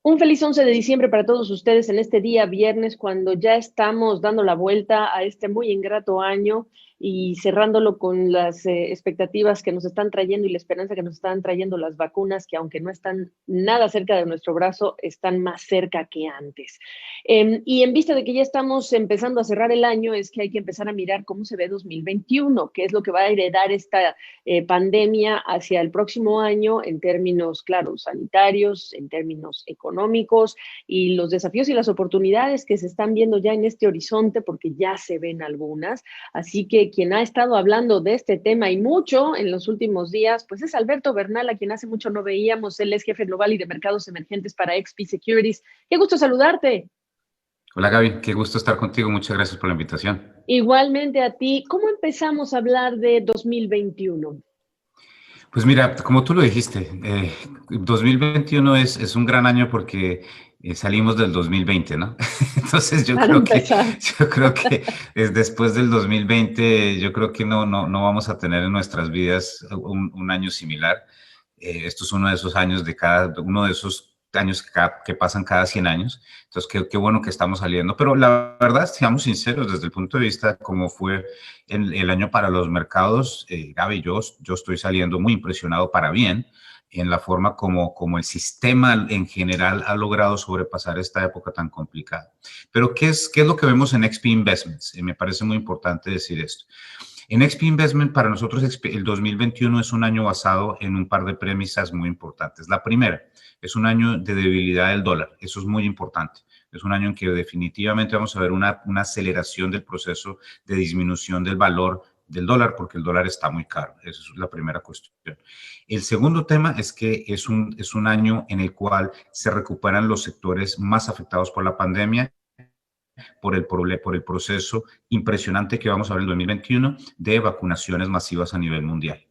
Un feliz 11 de diciembre para todos ustedes en este día viernes, cuando ya estamos dando la vuelta a este muy ingrato año y cerrándolo con las expectativas que nos están trayendo y la esperanza que nos están trayendo las vacunas, que aunque no están nada cerca de nuestro brazo, están más cerca que antes. Y en vista de que ya estamos empezando a cerrar el año, es que hay que empezar a mirar cómo se ve 2021, qué es lo que va a heredar esta pandemia hacia el próximo año en términos, claro, sanitarios, en términos económicos y los desafíos y las oportunidades que se están viendo ya en este horizonte, porque ya se ven algunas. Así que quien ha estado hablando de este tema y mucho en los últimos días, pues es Alberto Bernal, a quien hace mucho no veíamos. Él es jefe global y de mercados emergentes para XP Securities. Qué gusto saludarte. Hola Gaby, qué gusto estar contigo. Muchas gracias por la invitación. Igualmente a ti. ¿Cómo empezamos a hablar de 2021? Pues mira, como tú lo dijiste, 2021 es un gran año porque salimos del 2020, ¿no? Entonces yo Para creo que, empezar. yo creo que después del 2020, yo creo que no vamos a tener en nuestras vidas un año similar. Esto es uno de esos años uno de esos años que pasan cada 100 años. Entonces, qué bueno que estamos saliendo. Pero la verdad, seamos sinceros, desde el punto de vista de cómo fue el año para los mercados, Gaby, yo estoy saliendo muy impresionado para bien en la forma como el sistema en general ha logrado sobrepasar esta época tan complicada. Pero, ¿qué es lo que vemos en XP Investments? Me parece muy importante decir esto. En XP Investment, para nosotros, el 2021 es un año basado en un par de premisas muy importantes. La primera, es un año de debilidad del dólar. Eso es muy importante. Es un año en que definitivamente vamos a ver una aceleración del proceso de disminución del valor del dólar, porque el dólar está muy caro. Esa es la primera cuestión. El segundo tema es que es un año en el cual se recuperan los sectores más afectados por la pandemia por el proceso impresionante que vamos a ver en el 2021 de vacunaciones masivas a nivel mundial.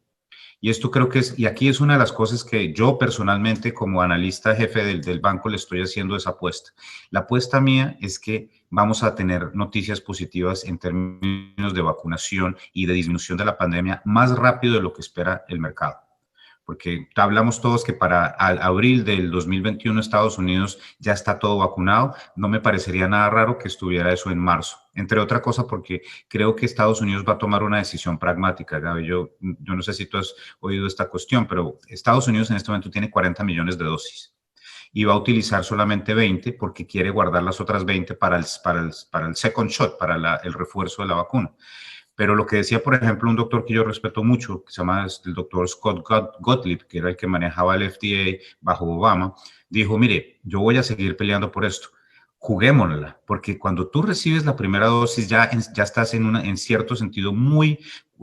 Y esto creo que y aquí es una de las cosas que yo personalmente como analista jefe del banco le estoy haciendo esa apuesta. La apuesta mía es que vamos a tener noticias positivas en términos de vacunación y de disminución de la pandemia más rápido de lo que espera el mercado, porque hablamos todos que para abril del 2021 Estados Unidos ya está todo vacunado. No me parecería nada raro que estuviera eso en marzo, entre otra cosa porque creo que Estados Unidos va a tomar una decisión pragmática, Gaby. Yo no sé si tú has oído esta cuestión, pero Estados Unidos en este momento tiene 40 millones de dosis y va a utilizar solamente 20 porque quiere guardar las otras 20 para el second shot, para el refuerzo de la vacuna. Pero lo que decía, por ejemplo, un doctor que yo respeto mucho, que se llama el doctor Scott Gottlieb, que era el que manejaba el FDA bajo Obama, dijo, mire, yo voy a seguir peleando por esto. Juguémosla, porque cuando tú recibes la primera dosis ya estás en cierto sentido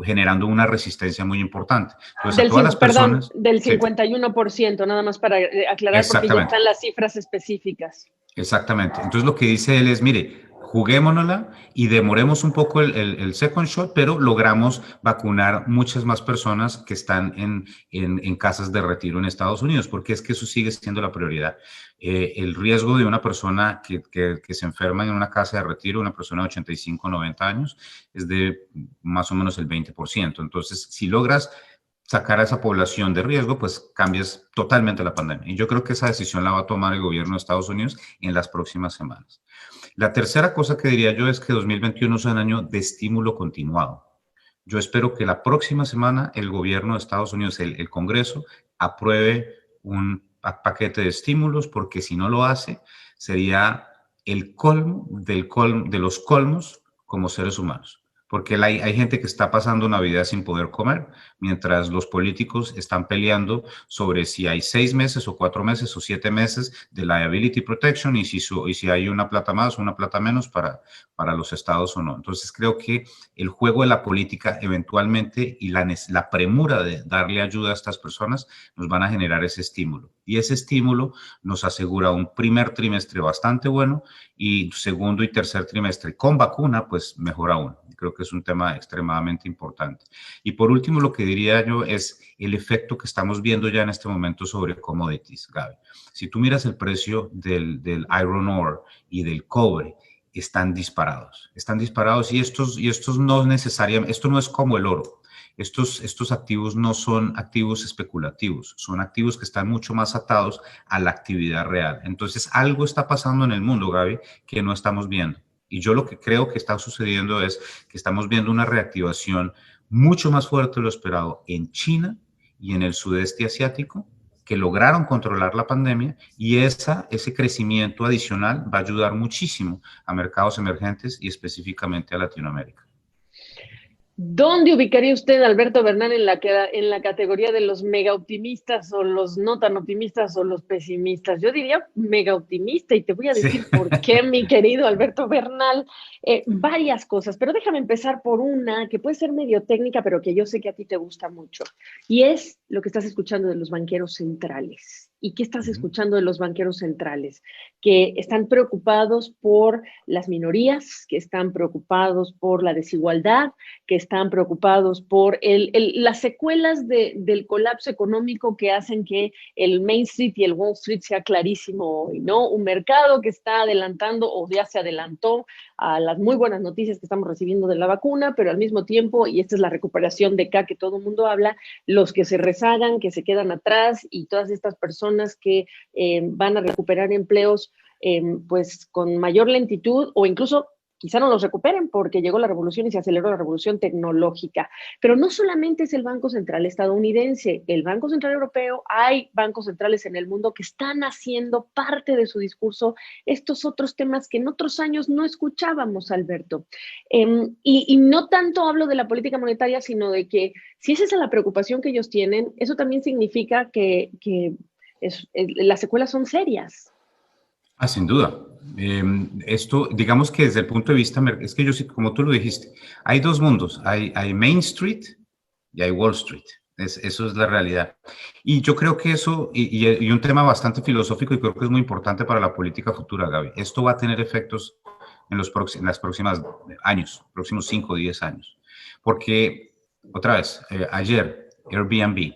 generando una resistencia muy importante. Entonces, a todas las Perdón, personas, del sí, 51%, nada más para aclarar, porque ya exactamente. están las cifras específicas. Exactamente. Entonces lo que dice él es, mire, juguémonosla y demoremos un poco el second shot, pero logramos vacunar muchas más personas que están en casas de retiro en Estados Unidos, porque es que eso sigue siendo la prioridad. El riesgo de una persona que se enferma en una casa de retiro, una persona de 85, 90 años, es de más o menos el 20%. Entonces, si logras sacar a esa población de riesgo, pues cambias totalmente la pandemia. Y yo creo que esa decisión la va a tomar el gobierno de Estados Unidos en las próximas semanas. La tercera cosa que diría yo es que 2021 es un año de estímulo continuado. Yo espero que la próxima semana el gobierno de Estados Unidos, el Congreso, apruebe un paquete de estímulos, porque si no lo hace, sería el colmo de los colmos como seres humanos. Porque hay gente que está pasando Navidad sin poder comer, mientras los políticos están peleando sobre si hay 6 meses o 4 meses o 7 meses de liability protection y si hay una plata más o una plata menos para los estados o no. Entonces creo que el juego de la política eventualmente y la premura de darle ayuda a estas personas nos van a generar ese estímulo. Y ese estímulo nos asegura un primer trimestre bastante bueno y segundo y tercer trimestre con vacuna, pues mejor aún. Creo que es un tema extremadamente importante. Y por último, lo que diría yo es el efecto que estamos viendo ya en este momento sobre commodities, Gaby. Si tú miras el precio del iron ore y del cobre, están disparados y estos no necesariamente, esto no es como el oro. estos activos no son activos especulativos, son activos que están mucho más atados a la actividad real. Entonces, algo está pasando en el mundo, Gaby, que no estamos viendo. Y yo lo que creo que está sucediendo es que estamos viendo una reactivación mucho más fuerte de lo esperado en China y en el sudeste asiático, que lograron controlar la pandemia, y ese crecimiento adicional va a ayudar muchísimo a mercados emergentes y específicamente a Latinoamérica. ¿Dónde ubicaría usted a Alberto Bernal en la categoría de los mega optimistas o los no tan optimistas o los pesimistas? Yo diría mega optimista y te voy a decir Sí. por qué, mi querido Alberto Bernal. Varias cosas, pero déjame empezar por una que puede ser medio técnica, pero que yo sé que a ti te gusta mucho. Y es lo que estás escuchando de los banqueros centrales. ¿Y qué estás escuchando de los banqueros centrales? Que están preocupados por las minorías, que están preocupados por la desigualdad, que están preocupados por las secuelas del colapso económico que hacen que el Main Street y el Wall Street sea clarísimo hoy, ¿no? Un mercado que está adelantando o ya se adelantó a las muy buenas noticias que estamos recibiendo de la vacuna, pero al mismo tiempo, y esta es la recuperación de acá que todo el mundo habla, los que se rezagan, que se quedan atrás y todas estas personas que van a recuperar empleos pues con mayor lentitud o incluso quizá no los recuperen porque llegó la revolución y se aceleró la revolución tecnológica. Pero no solamente es el Banco Central estadounidense, el Banco Central Europeo, hay bancos centrales en el mundo que están haciendo parte de su discurso estos otros temas que en otros años no escuchábamos, Alberto. Y no tanto hablo de la política monetaria, sino de que si esa es la preocupación que ellos tienen, eso también significa que las secuelas son serias. Sin duda. Esto, digamos que desde el punto de vista, es que yo sí, como tú lo dijiste, hay dos mundos, hay Main Street y hay Wall Street. Eso es la realidad. Y yo creo que eso, y un tema bastante filosófico y creo que es muy importante para la política futura, Gaby, esto va a tener efectos en los próximos años, próximos 5 o 10 años. Porque, otra vez, ayer, Airbnb,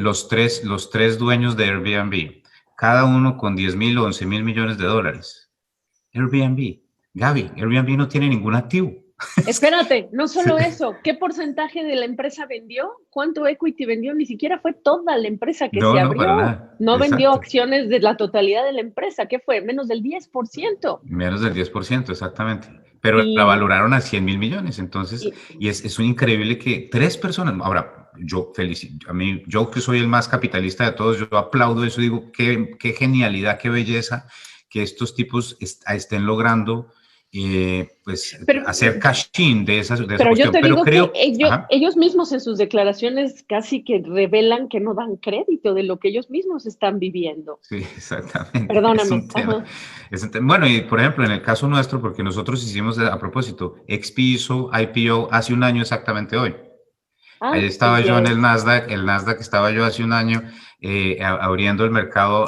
los tres dueños de Airbnb, cada uno con 10.000 o 11.000 millones de dólares. Airbnb, Gaby, Airbnb no tiene ningún activo. Espérate, no solo eso, ¿qué porcentaje de la empresa vendió? ¿Cuánto equity vendió? Ni siquiera fue toda la empresa que se No, para abrió. nada. No vendió Exacto. acciones de la totalidad de la empresa. ¿Qué fue? Menos del 10%. Menos del 10%, exactamente. Pero la Y, valoraron a 100.000 millones. Entonces, y, y es un increíble que 3 personas, ahora, yo felicito, yo que soy el más capitalista de todos, yo aplaudo eso, digo, qué genialidad, qué belleza que estos tipos estén logrando pues pero, hacer cash-in de esa pero yo cuestión. te Pero digo que creo, ajá, ellos mismos en sus declaraciones casi que revelan que no dan crédito de lo que ellos mismos están viviendo. sí, exactamente, es Perdóname. un tema. Ajá. Bueno, y por ejemplo, en el caso nuestro, porque nosotros hicimos, a propósito, XP hizo IPO hace un año exactamente hoy. Ahí estaba Así yo en es. el Nasdaq estaba yo hace un año abriendo el mercado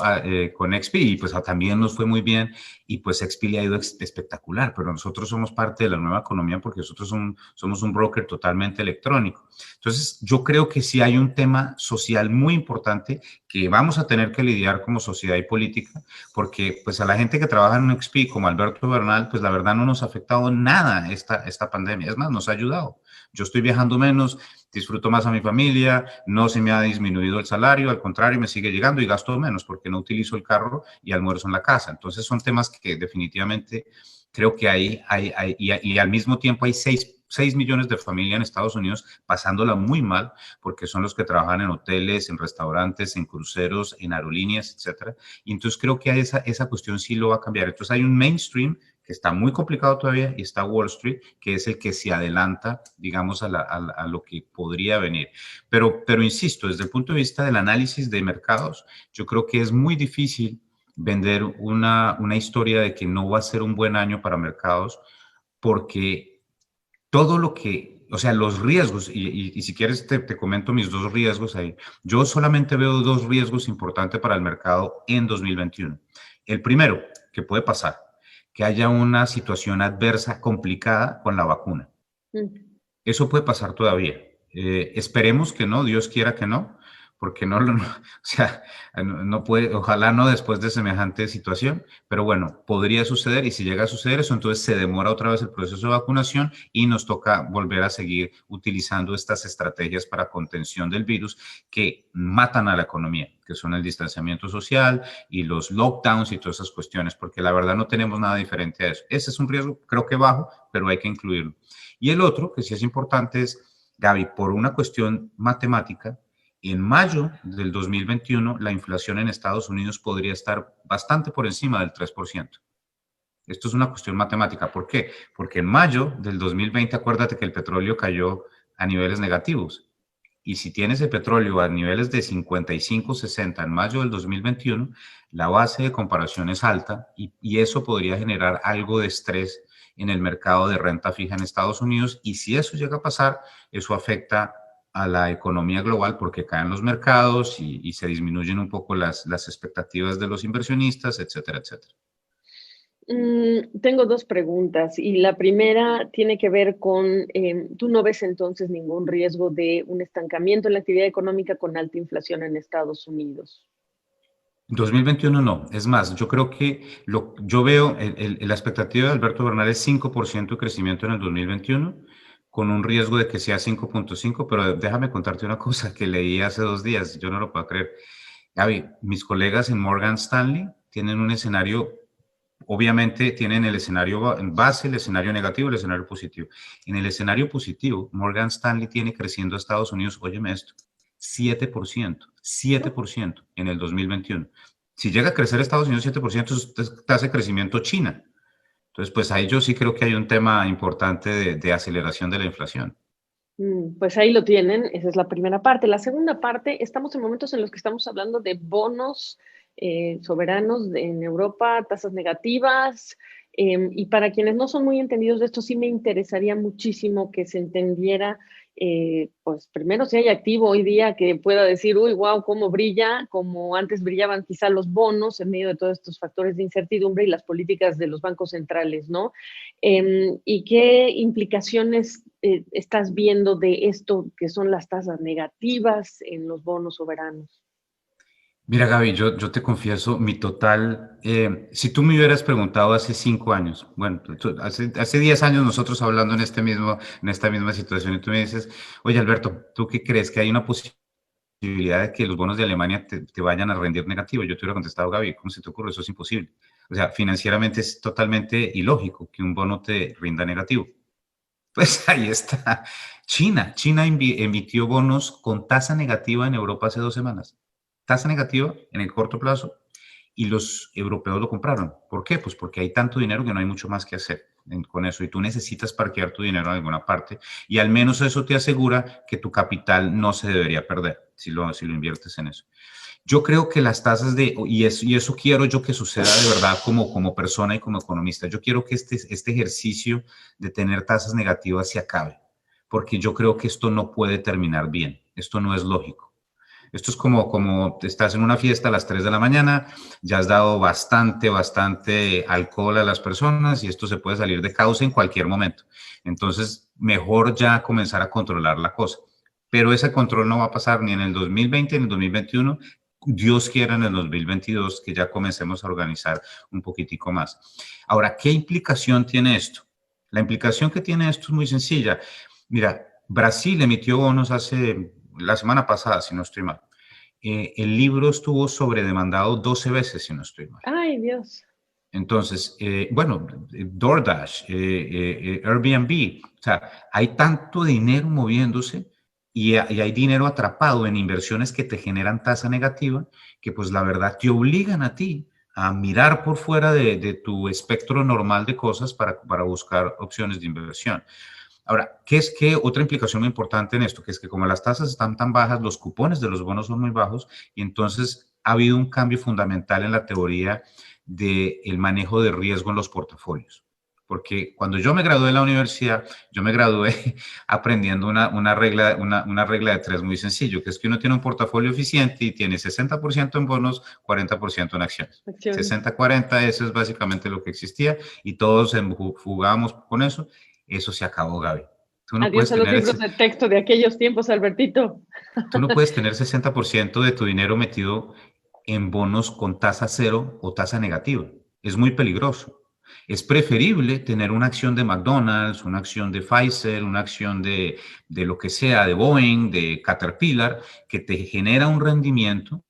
con XP y pues también nos fue muy bien y pues XP le ha ido espectacular, pero nosotros somos parte de la nueva economía porque nosotros somos un broker totalmente electrónico. Entonces yo creo que sí hay un tema social muy importante que vamos a tener que lidiar como sociedad y política porque pues a la gente que trabaja en XP como Alberto Bernal, pues la verdad no nos ha afectado nada esta pandemia, es más, nos ha ayudado. Yo estoy viajando menos, disfruto más a mi familia, no se me ha disminuido el salario, al contrario, me sigue llegando y gasto menos porque no utilizo el carro y almuerzo en la casa. Entonces son temas que definitivamente creo que y al mismo tiempo hay 6 millones de familias en Estados Unidos pasándola muy mal porque son los que trabajan en hoteles, en restaurantes, en cruceros, en aerolíneas, etcétera. Y entonces creo que esa cuestión sí lo va a cambiar. Entonces hay un mainstream que está muy complicado todavía, y está Wall Street, que es el que se adelanta, digamos, a lo que podría venir. Pero insisto, desde el punto de vista del análisis de mercados, yo creo que es muy difícil vender una historia de que no va a ser un buen año para mercados, porque todo lo que, o sea, los riesgos, y si quieres te comento mis dos riesgos ahí. Yo solamente veo dos riesgos importantes para el mercado en 2021. El primero, que puede pasar, que haya una situación adversa complicada con la vacuna. Eso puede pasar todavía. Esperemos que no, Dios quiera que no, porque o sea, no puede, ojalá no después de semejante situación, pero bueno, podría suceder y si llega a suceder eso, entonces se demora otra vez el proceso de vacunación y nos toca volver a seguir utilizando estas estrategias para contención del virus que matan a la economía, que son el distanciamiento social y los lockdowns y todas esas cuestiones, porque la verdad no tenemos nada diferente a eso. Ese es un riesgo, creo que bajo, pero hay que incluirlo. Y el otro, que sí es importante, es, Gaby, por una cuestión matemática, en mayo del 2021 la inflación en Estados Unidos podría estar bastante por encima del 3%. Esto es una cuestión matemática. ¿Por qué? Porque en mayo del 2020, acuérdate que el petróleo cayó a niveles negativos. Y si tienes el petróleo a niveles de 55, 60 en mayo del 2021, la base de comparación es alta y eso podría generar algo de estrés en el mercado de renta fija en Estados Unidos. Y si eso llega a pasar, eso afecta a la economía global porque caen los mercados y se disminuyen un poco las expectativas de los inversionistas, etcétera, etcétera. Tengo dos preguntas y la primera tiene que ver con, ¿tú no ves entonces ningún riesgo de un estancamiento en la actividad económica con alta inflación en Estados Unidos? 2021 no, es más, yo creo que yo veo la expectativa de Alberto Bernal es 5% de crecimiento en el 2021, con un riesgo de que sea 5.5, pero déjame contarte una cosa que leí hace 2 días, yo no lo puedo creer. Gaby, mis colegas en Morgan Stanley tienen un escenario, obviamente tienen el escenario base, el escenario negativo, el escenario positivo. En el escenario positivo, Morgan Stanley tiene creciendo a Estados Unidos, óyeme esto, 7% en el 2021. Si llega a crecer Estados Unidos 7%, es tasa de crecimiento China. Entonces, pues ahí yo sí creo que hay un tema importante de aceleración de la inflación. Pues ahí lo tienen, esa es la primera parte. La segunda parte, estamos en momentos en los que estamos hablando de bonos soberanos en Europa, tasas negativas, y para quienes no son muy entendidos de esto, sí me interesaría muchísimo que se entendiera, pues primero si hay activo hoy día que pueda decir, uy, wow, cómo brilla, como antes brillaban quizá los bonos en medio de todos estos factores de incertidumbre y las políticas de los bancos centrales, ¿no? ¿Y qué implicaciones estás viendo de esto que son las tasas negativas en los bonos soberanos? Mira, Gaby, yo te confieso, mi total, si tú me hubieras preguntado hace 5 años, bueno, hace 10 años nosotros hablando en esta misma situación y tú me dices, oye, Alberto, ¿tú qué crees? ¿Que hay una posibilidad de que los bonos de Alemania te vayan a rendir negativo? Yo te hubiera contestado, Gaby, ¿cómo se te ocurre? Eso es imposible. O sea, financieramente es totalmente ilógico que un bono te rinda negativo. Pues ahí está. China emitió bonos con tasa negativa en Europa hace 2 semanas. Tasa negativa en el corto plazo y los europeos lo compraron. ¿Por qué? Pues porque hay tanto dinero que no hay mucho más que hacer con eso y tú necesitas parquear tu dinero en alguna parte y al menos eso te asegura que tu capital no se debería perder si lo inviertes en eso. Yo creo que las tasas y eso quiero yo que suceda de verdad como persona y como economista. Yo quiero que este ejercicio de tener tasas negativas se acabe, porque yo creo que esto no puede terminar bien. Esto no es lógico. Esto es como estás en una fiesta a las 3 de la mañana, ya has dado bastante alcohol a las personas y esto se puede salir de causa en cualquier momento. Entonces, mejor ya comenzar a controlar la cosa. Pero ese control no va a pasar ni en el 2020 ni en el 2021. Dios quiera en el 2022 que ya comencemos a organizar un poquitico más. Ahora, ¿qué implicación tiene esto? La implicación que tiene esto es muy sencilla. Mira, Brasil emitió bonos la semana pasada, si no estoy mal. El libro estuvo sobredemandado 12 veces, si no estoy mal. Ay, Dios. Entonces, bueno, DoorDash, Airbnb, o sea, hay tanto dinero moviéndose y hay dinero atrapado en inversiones que te generan tasa negativa, que pues la verdad te obligan a ti a mirar por fuera de tu espectro normal de cosas para buscar opciones de inversión. Ahora, ¿qué otra implicación muy importante en esto? Que es que como las tasas están tan bajas, los cupones de los bonos son muy bajos y entonces ha habido un cambio fundamental en la teoría del manejo de riesgo en los portafolios. Porque cuando yo me gradué en la universidad, yo me gradué aprendiendo una regla de tres muy sencillo, que es que uno tiene un portafolio eficiente y tiene 60% en bonos, 40% en acciones. Acciones. 60-40, eso es básicamente lo que existía y todos jugábamos con eso. Eso se acabó, Gaby. Tú no Adiós puedes a los tener libros de texto de aquellos tiempos, Albertito. Tú no puedes tener 60% de tu dinero metido en bonos con tasa cero o tasa negativa. Es muy peligroso. Es preferible tener una acción de McDonald's, una acción de Pfizer, una acción de lo que sea, de Boeing, de Caterpillar, que te genera un rendimiento.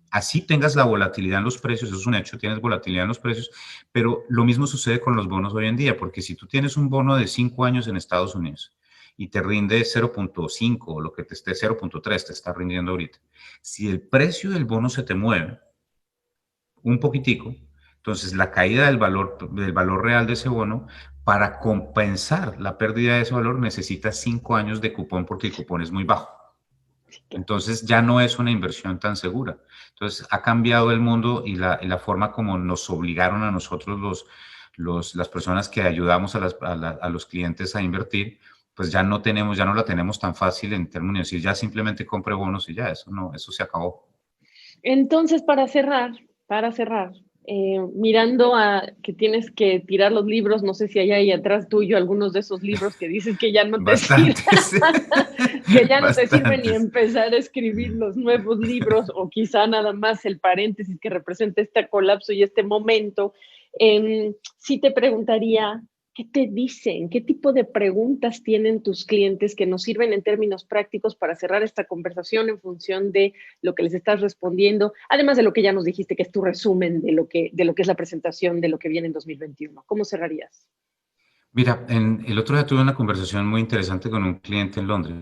Así tengas la volatilidad en los precios, eso es un hecho, tienes volatilidad en los precios, pero lo mismo sucede con los bonos hoy en día, porque si tú tienes un bono de 5 años en Estados Unidos y te rinde 0.5 o lo que te esté 0.3 te está rindiendo ahorita, si el precio del bono se te mueve un poquitico, entonces la caída del valor real de ese bono, para compensar la pérdida de ese valor, necesitas 5 años de cupón porque el cupón es muy bajo. Entonces ya no es una inversión tan segura. Entonces ha cambiado el mundo y la forma como nos obligaron a nosotros las personas que ayudamos a los clientes a invertir, pues ya no la tenemos tan fácil en términos de decir ya simplemente compre bonos y ya, eso no, eso se acabó. Entonces, para cerrar, mirando a que tienes que tirar los libros, no sé si hay ahí atrás tuyo algunos de esos libros que dices que ya no te sirven, Bastantes, que ya no te sirven ni bastantes. empezar a escribir los nuevos libros o quizá nada más el paréntesis que representa este colapso y este momento, sí te preguntaría, ¿qué te dicen? ¿Qué tipo de preguntas tienen tus clientes que nos sirven en términos prácticos para cerrar esta conversación en función de lo que les estás respondiendo, además de lo que ya nos dijiste, que es tu resumen de lo que es la presentación de lo que viene en 2021? ¿Cómo cerrarías? Mira, el otro día tuve una conversación muy interesante con un cliente en Londres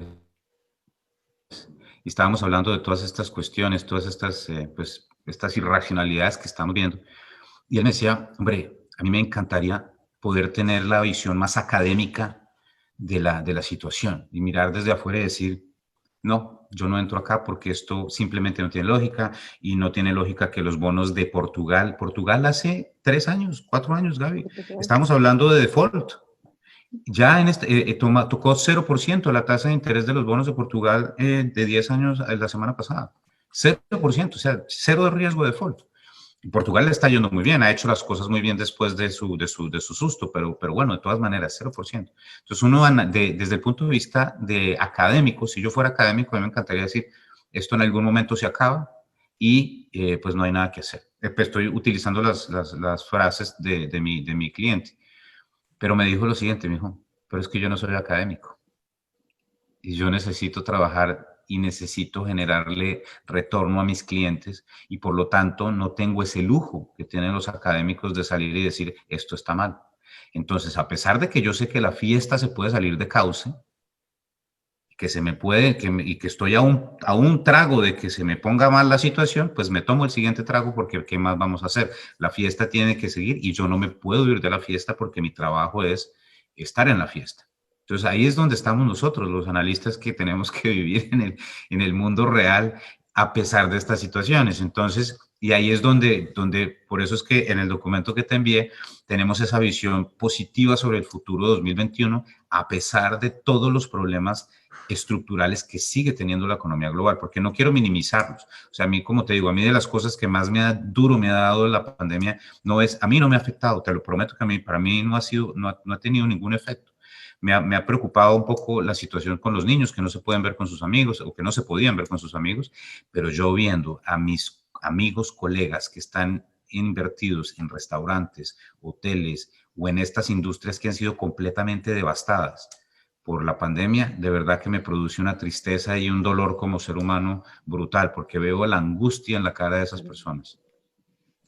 y estábamos hablando de todas estas cuestiones, todas estas, pues, estas irracionalidades que estamos viendo. Y él me decía, hombre, a mí me encantaría poder tener la visión más académica de la situación y mirar desde afuera y decir, no, yo no entro acá porque esto simplemente no tiene lógica y no tiene lógica que los bonos de Portugal hace 3 años, 4 años, Gaby, estábamos hablando de default. Ya tocó 0% la tasa de interés de los bonos de Portugal de 10 años la semana pasada. 0%, o sea, cero de riesgo de default. Portugal le está yendo muy bien, ha hecho las cosas muy bien después de su susto, pero bueno, de todas maneras, 0%. Entonces, uno desde el punto de vista de académico, si yo fuera académico, a mí me encantaría decir, esto en algún momento se acaba y pues no hay nada que hacer. Pues, estoy utilizando las frases de mi cliente, pero me dijo lo siguiente, me dijo, pero es que yo no soy académico y yo necesito trabajar y necesito generarle retorno a mis clientes y por lo tanto no tengo ese lujo que tienen los académicos de salir y decir esto está mal. Entonces, a pesar de que yo sé que la fiesta se puede salir de cauce, que se me puede, y que estoy a un trago de que se me ponga mal la situación, pues me tomo el siguiente trago porque ¿qué más vamos a hacer? La fiesta tiene que seguir y yo no me puedo ir de la fiesta porque mi trabajo es estar en la fiesta. Entonces ahí es donde estamos nosotros, los analistas que tenemos que vivir en el mundo real a pesar de estas situaciones. Entonces, y ahí es donde, por eso es que en el documento que te envié, tenemos esa visión positiva sobre el futuro de 2021, a pesar de todos los problemas estructurales que sigue teniendo la economía global, porque no quiero minimizarlos. O sea, a mí, como te digo, a mí de las cosas que más me ha dado la pandemia, a mí no me ha afectado, te lo prometo que para mí no ha tenido ningún efecto. Me ha preocupado un poco la situación con los niños que no se pueden ver con sus amigos o que no se podían ver con sus amigos, pero yo viendo a mis amigos, colegas que están invertidos en restaurantes, hoteles o en estas industrias que han sido completamente devastadas por la pandemia, de verdad que me produce una tristeza y un dolor como ser humano brutal, porque veo la angustia en la cara de esas personas.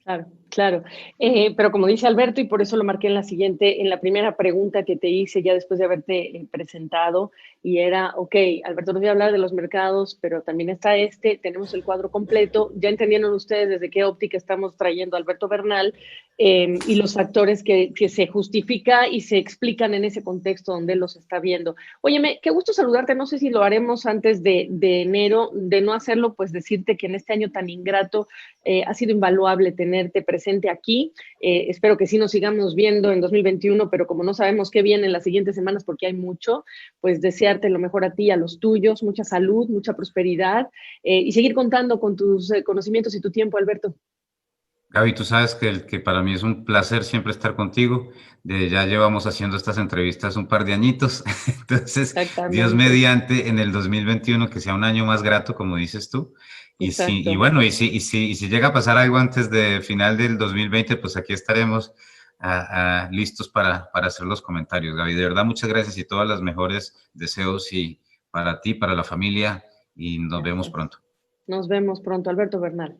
Claro, claro. Pero como dice Alberto, y por eso lo marqué en la primera pregunta que te hice ya después de haberte presentado, y era, ok, Alberto nos iba a hablar de los mercados, pero también está tenemos el cuadro completo, ya entendieron ustedes desde qué óptica estamos trayendo a Alberto Bernal y los factores que se justifica y se explican en ese contexto donde él los está viendo. Óyeme, qué gusto saludarte, no sé si lo haremos antes de enero, de no hacerlo, pues decirte que en este año tan ingrato ha sido invaluable tenerte presente aquí. Espero que sí nos sigamos viendo en 2021, pero como no sabemos qué viene en las siguientes semanas porque hay mucho, pues desearte lo mejor a ti, a los tuyos, mucha salud, mucha prosperidad y seguir contando con tus conocimientos y tu tiempo, Alberto. Gaby, tú sabes que para mí es un placer siempre estar contigo. Ya llevamos haciendo estas entrevistas un par de añitos. Entonces, Dios Exactamente, mediante, en el 2021 que sea un año más grato, como dices tú. Y exacto. bueno, y si llega a pasar algo antes de final del 2020, pues aquí estaremos listos para hacer los comentarios. Gaby, de verdad, muchas gracias y todas las mejores deseos y para ti, para la familia, y nos vemos Gracias. pronto. Nos vemos pronto, Alberto Bernal.